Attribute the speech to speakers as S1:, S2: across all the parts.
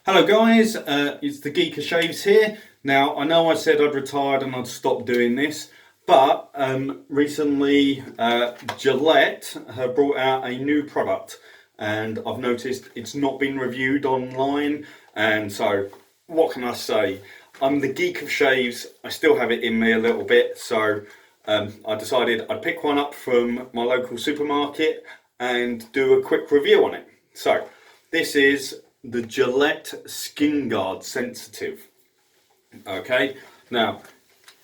S1: Hello guys, it's the Geek of Shaves here. Now I know I said I'd retired and I'd stop doing this, but recently Gillette have brought out a new product and I've noticed it's not been reviewed online, and so what can I say? I'm the Geek of Shaves, I still have it in me a little bit, so I decided I'd pick one up from my local supermarket and do a quick review on it. So this is the Gillette SkinGuard Sensitive. Okay, now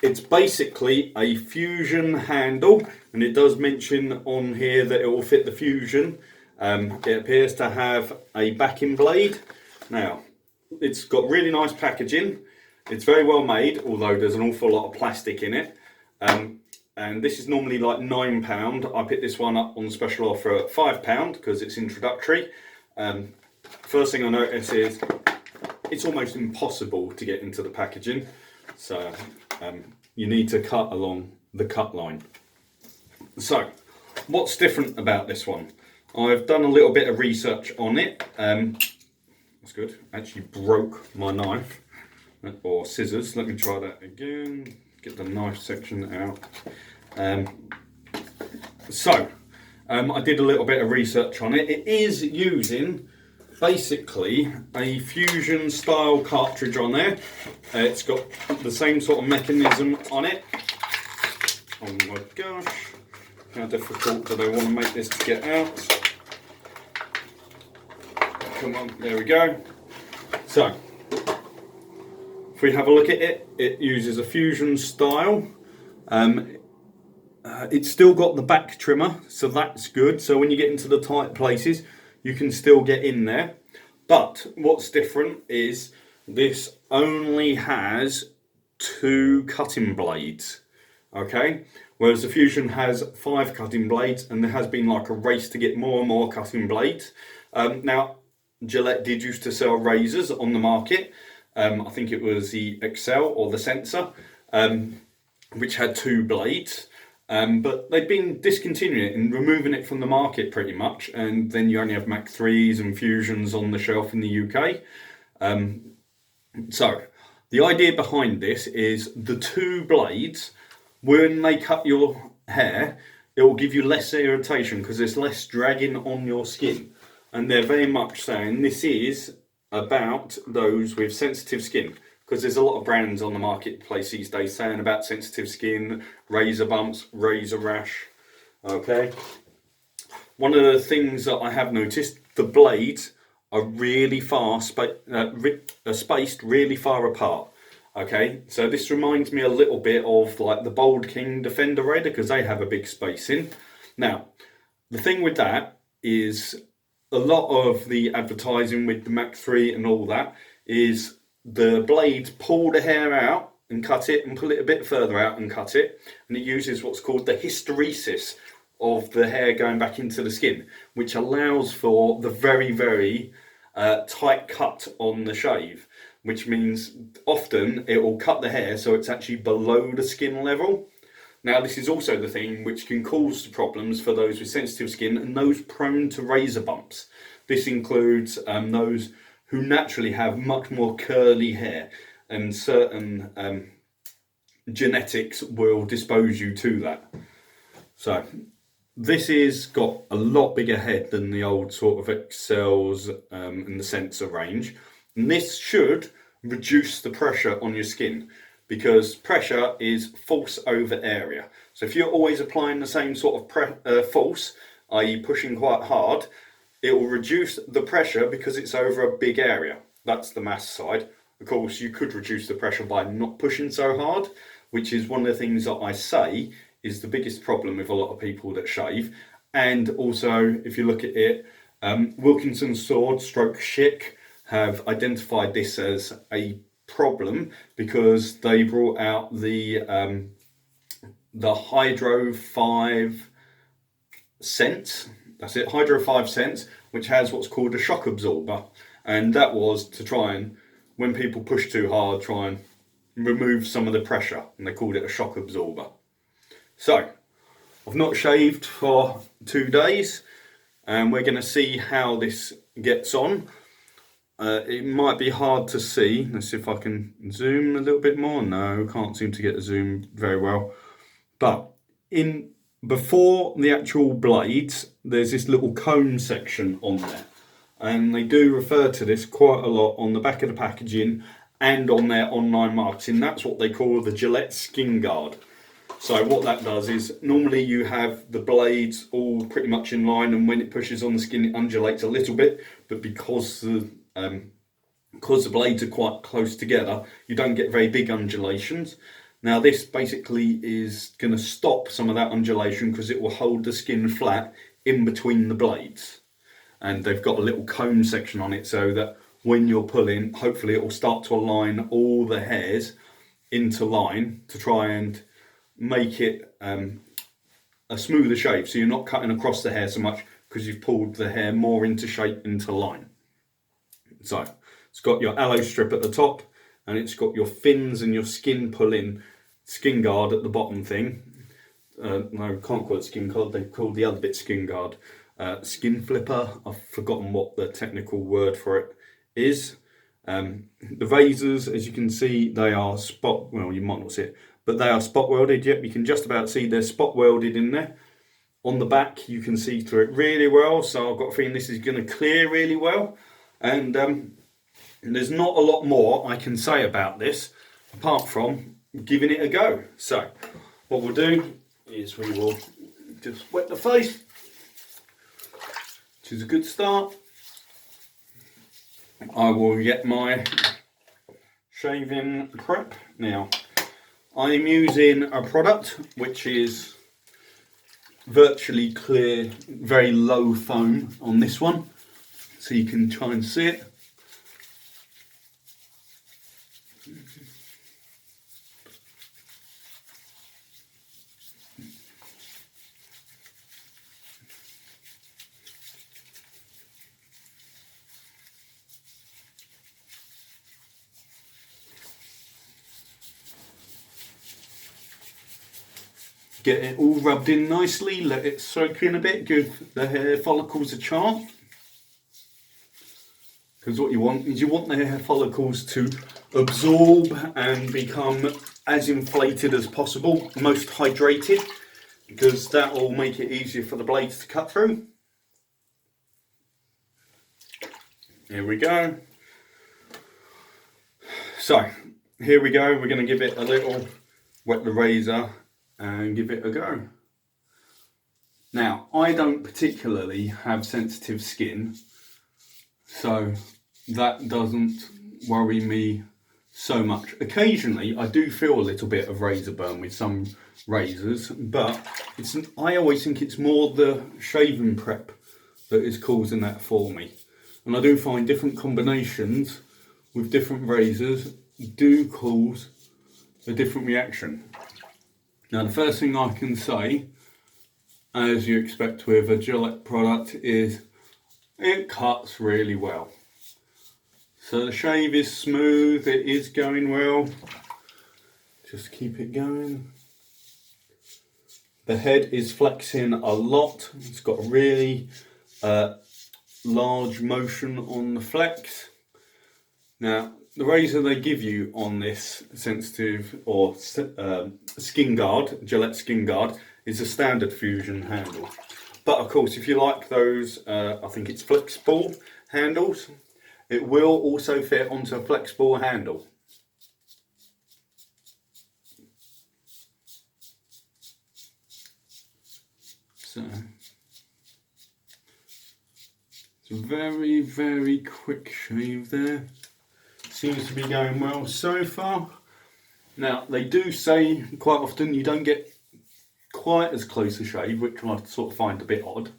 S1: it's basically a fusion handle, and it does mention on here that it will fit the fusion. It appears to have a backing blade. Now it's got really nice packaging. It's very well made, although there's an awful lot of plastic in it. And this is normally like £9. I picked this one up on special offer at £5 because it's introductory. First thing I notice is it's almost impossible to get into the packaging, so you need to cut along the cut line. So what's different about this one? I've done a little bit of research on it. That's good. Actually broke my knife or scissors. Let me try that again. Get the knife section out. I did a little bit of research on it. It is using basically a fusion style cartridge on there. It's got the same sort of mechanism on it. Oh my gosh, how difficult do they want to make this to get out? Come on, there we go. So if we have a look at it, it uses a fusion style. It's still got the back trimmer, so that's good. So when you get into the tight places, you can still get in there. But what's different is this only has 2 cutting blades. Okay, whereas the Fusion has 5 cutting blades, and there has been like a race to get more and more cutting blades. Now Gillette did used to sell razors on the market. I think it was the Excel or the Sensor, which had 2 blades. But they've been discontinuing it and removing it from the market pretty much, and then you only have Mach 3s and Fusions on the shelf in the UK. So the idea behind this is the 2 blades, when they cut your hair, it will give you less irritation because there's less dragging on your skin. And they're very much saying this is about those with sensitive skin, because there's a lot of brands on the marketplace these days saying about sensitive skin, razor bumps, razor rash. Okay, one of the things that I have noticed, the blades are really far spaced really far apart. Okay, so this reminds me a little bit of like the Bold King Defender Raider, because they have a big spacing. Now the thing with that is a lot of the advertising with the Mach 3 and all that is the blades pull the hair out and cut it and pull it a bit further out and cut it, and it uses what's called the hysteresis of the hair going back into the skin, which allows for the very tight cut on the shave, which means often it will cut the hair so it's actually below the skin level. Now this is also the thing which can cause problems for those with sensitive skin and those prone to razor bumps. This includes those who naturally have much more curly hair, and certain genetics will dispose you to that. So this is got a lot bigger head than the old sort of Excels and the Sensor range, and this should reduce the pressure on your skin, because pressure is force over area. So if you're always applying the same sort of force, i.e. pushing quite hard, it will reduce the pressure because it's over a big area. That's the mass side. Of course, you could reduce the pressure by not pushing so hard, which is one of the things that I say is the biggest problem with a lot of people that shave. And also, if you look at it, Wilkinson Sword stroke Schick have identified this as a problem because they brought out the Hydro 5 Sense. That's it, Hydro 5 Sense, which has what's called a shock absorber, and that was to try and, when people push too hard, try and remove some of the pressure, and they called it a shock absorber. So I've not shaved for 2 days, and we're going to see how this gets on. it might be hard to see. Let's see if I can zoom a little bit more. No, can't seem to get the zoom very well. But before the actual blades, there's this little cone section on there. And they do refer to this quite a lot on the back of the packaging and on their online marketing. That's what they call the Gillette SkinGuard. So what that does is, normally you have the blades all pretty much in line, and when it pushes on the skin it undulates a little bit, but because the blades are quite close together, you don't get very big undulations. Now this basically is going to stop some of that undulation because it will hold the skin flat in between the blades. And they've got a little cone section on it so that when you're pulling, hopefully it will start to align all the hairs into line to try and make it a smoother shape, so you're not cutting across the hair so much because you've pulled the hair more into shape, into line. So it's got your aloe strip at the top, and it's got your fins and your skin pulling skin guard at the bottom thing. No, can't call it skin guard, they called the other bit skin guard. Skin flipper, I've forgotten what the technical word for it is. The razors, as you can see, they are well, you might not see it, but they are spot welded. Yep, you can just about see they're spot welded in there. On the back, you can see through it really well, so I've got a feeling this is going to clear really well. And there's not a lot more I can say about this, apart from giving it a go. So, what we'll do is we will just wet the face, which is a good start. I will get my shaving prep. Now, I'm using a product which is virtually clear, very low foam on this one, so you can try and see it. Get it all rubbed in nicely, let it soak in a bit, give the hair follicles a chance. Because what you want is you want the hair follicles to absorb and become as inflated as possible, most hydrated, because that will make it easier for the blades to cut through. Here we go. So, here we go, we're going to give it a little, wet the razor and give it a go. Now, I don't particularly have sensitive skin, so that doesn't worry me so much. Occasionally, I do feel a little bit of razor burn with some razors, but I always think it's more the shaving prep that is causing that for me. And I do find different combinations with different razors do cause a different reaction. Now, the first thing I can say, as you expect with a Gillette product, is it cuts really well. So the shave is smooth, it is going well. Just keep it going. The head is flexing a lot. It's got a really large motion on the flex. Now, the razor they give you on this Sensetive or SkinGuard, Gillette SkinGuard, is a standard fusion handle. But of course, if you like those, I think it's flexible handles, it will also fit onto a flexible handle. So, it's a very, very quick shave there. Seems to be going well so far. Now, they do say quite often you don't get quite as close a shave, which I sort of find a bit odd.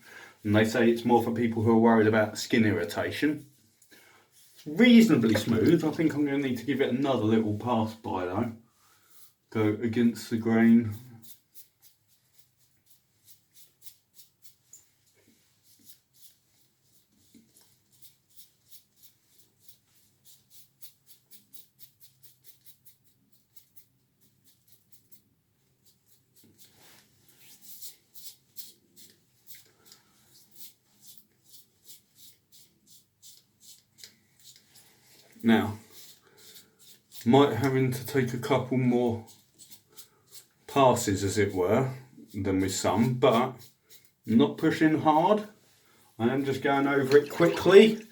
S1: And they say it's more for people who are worried about skin irritation. It's reasonably smooth. I think I'm going to need to give it another little pass by though. Go against the grain. Now, might having to take a couple more passes, as it were, than with some, but I'm not pushing hard. I am just going over it quickly.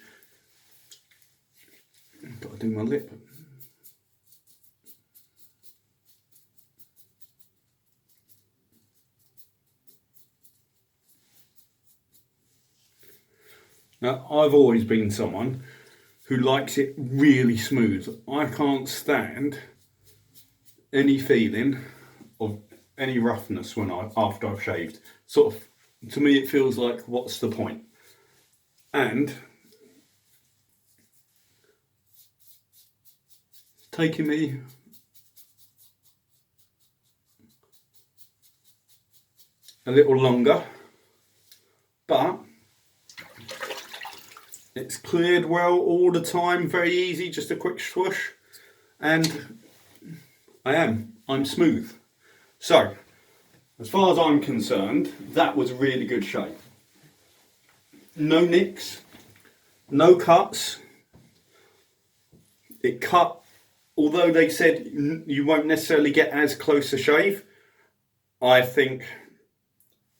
S1: Got to do my lip. Now, I've always been someone who likes it really smooth. I can't stand any feeling of any roughness after I've shaved. Sort of, to me, it feels like, what's the point? And it's taking me a little longer, but it's cleared well all the time, very easy, just a quick swoosh, and I'm smooth. So, as far as I'm concerned, that was a really good shave. No nicks, no cuts. It cut, although they said you won't necessarily get as close a shave, I think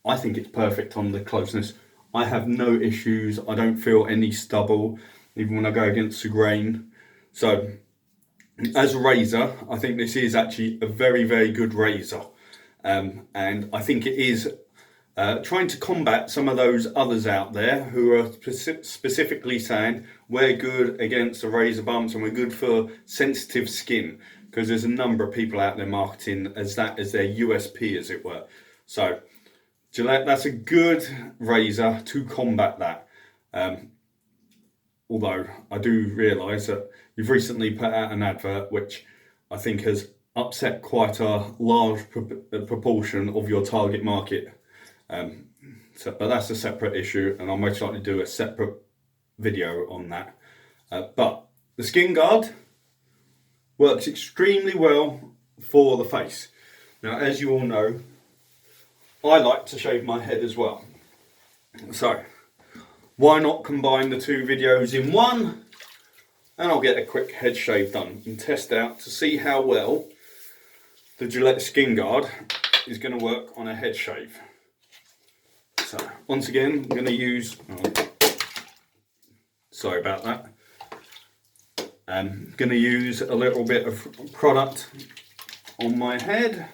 S1: it's perfect on the closeness. I have no issues. I don't feel any stubble, even when I go against the grain. So, as a razor, I think this is actually a very, very good razor. And I think it is trying to combat some of those others out there who are specifically saying we're good against the razor bumps and we're good for sensitive skin, because there's a number of people out there marketing as that as their USP, as it were. So, Gillette, that's a good razor to combat that. Although I do realise that you've recently put out an advert which I think has upset quite a large proportion of your target market. But that's a separate issue, and I'll most likely do a separate video on that. But the SkinGuard works extremely well for the face. Now, as you all know, I like to shave my head as well. So, why not combine the two videos in one? And I'll get a quick head shave done and test out to see how well the Gillette SkinGuard is going to work on a head shave. So, once again, I'm going to use... sorry about that. I'm going to use a little bit of product on my head.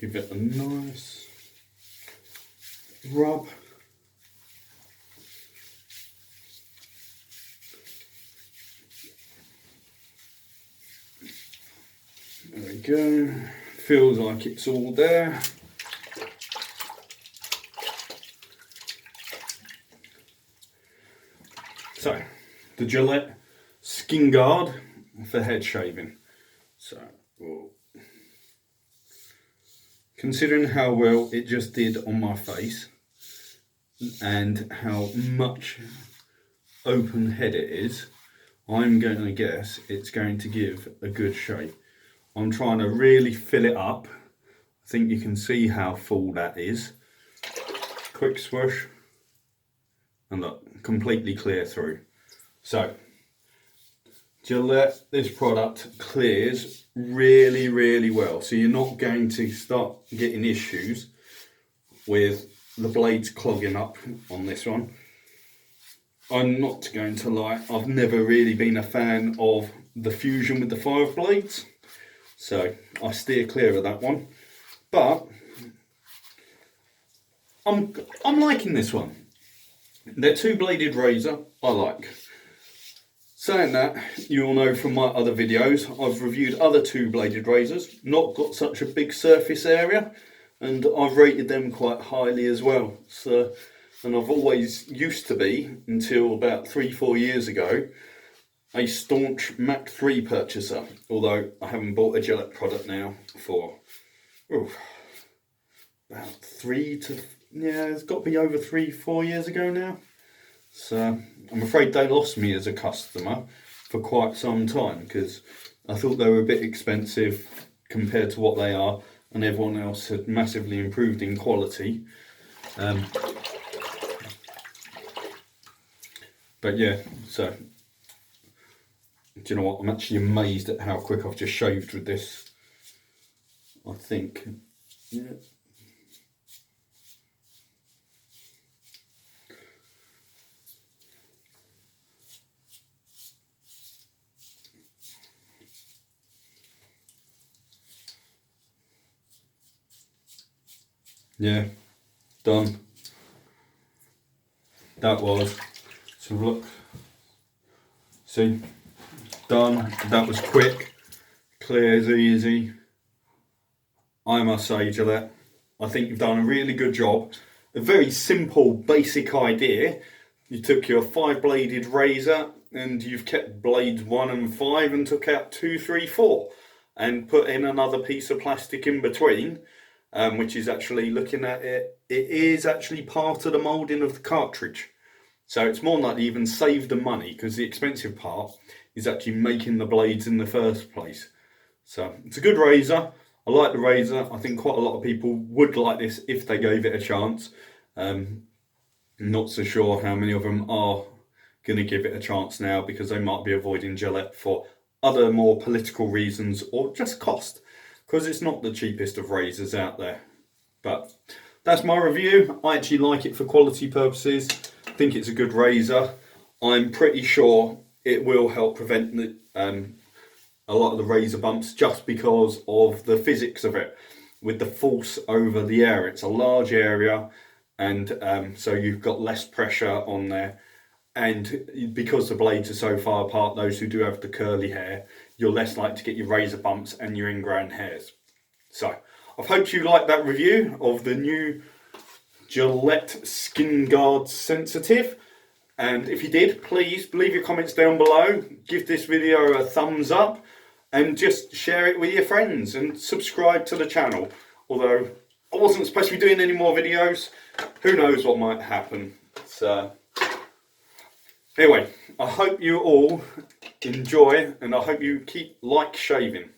S1: Give it a nice rub. There we go. Feels like it's all there. So, the Gillette SkinGuard for head shaving. So, considering how well it just did on my face and how much open head it is, I'm going to guess it's going to give a good shave. I'm trying to really fill it up. I think you can see how full that is. Quick swoosh, and look, completely clear through. So, Gillette, this product clears really, really well. So you're not going to start getting issues with the blades clogging up on this one. I'm not going to lie, I've never really been a fan of the fusion with the 5 blades. So I steer clear of that one. But I'm liking this one. They're 2-bladed razor, I like. Saying that, you all know from my other videos, I've reviewed other 2-bladed razors, not got such a big surface area, and I've rated them quite highly as well. So, and I've always used to be, until about 3-4 years ago, a staunch Mach 3 purchaser, although I haven't bought a Gillette product now for about it's got to be over 3-4 years ago now. So I'm afraid they lost me as a customer for quite some time, because I thought they were a bit expensive compared to what they are, and everyone else had massively improved in quality. But yeah, so do you know what? I'm actually amazed at how quick I've just shaved with this. I think, yeah. Yeah, done. That was, so look, see, done. That was quick, clear as easy. I must say, Gillette, I think you've done a really good job. A very simple, basic idea. You took your 5-bladed razor and you've kept blades 1 and 5 and took out 2, 3, 4 and put in another piece of plastic in between, which is actually, looking at it, it is actually part of the moulding of the cartridge. So it's more likely even save the money, because the expensive part is actually making the blades in the first place. So it's a good razor. I like the razor. I think quite a lot of people would like this if they gave it a chance. Not so sure how many of them are going to give it a chance now, because they might be avoiding Gillette for other more political reasons or just cost, because it's not the cheapest of razors out there. But that's my review. I actually like it for quality purposes. I think it's a good razor. I'm pretty sure it will help prevent the, a lot of the razor bumps, just because of the physics of it. With the force over the air, it's a large area, and so you've got less pressure on there. And because the blades are so far apart, those who do have the curly hair, you're less likely to get your razor bumps and your ingrown hairs. So I hope you liked that review of the new Gillette SkinGuard Sensitive. And if you did, please leave your comments down below, give this video a thumbs up, and just share it with your friends and subscribe to the channel. Although I wasn't supposed to be doing any more videos, who knows what might happen. So anyway, I hope you all enjoy, and I hope you keep shaving.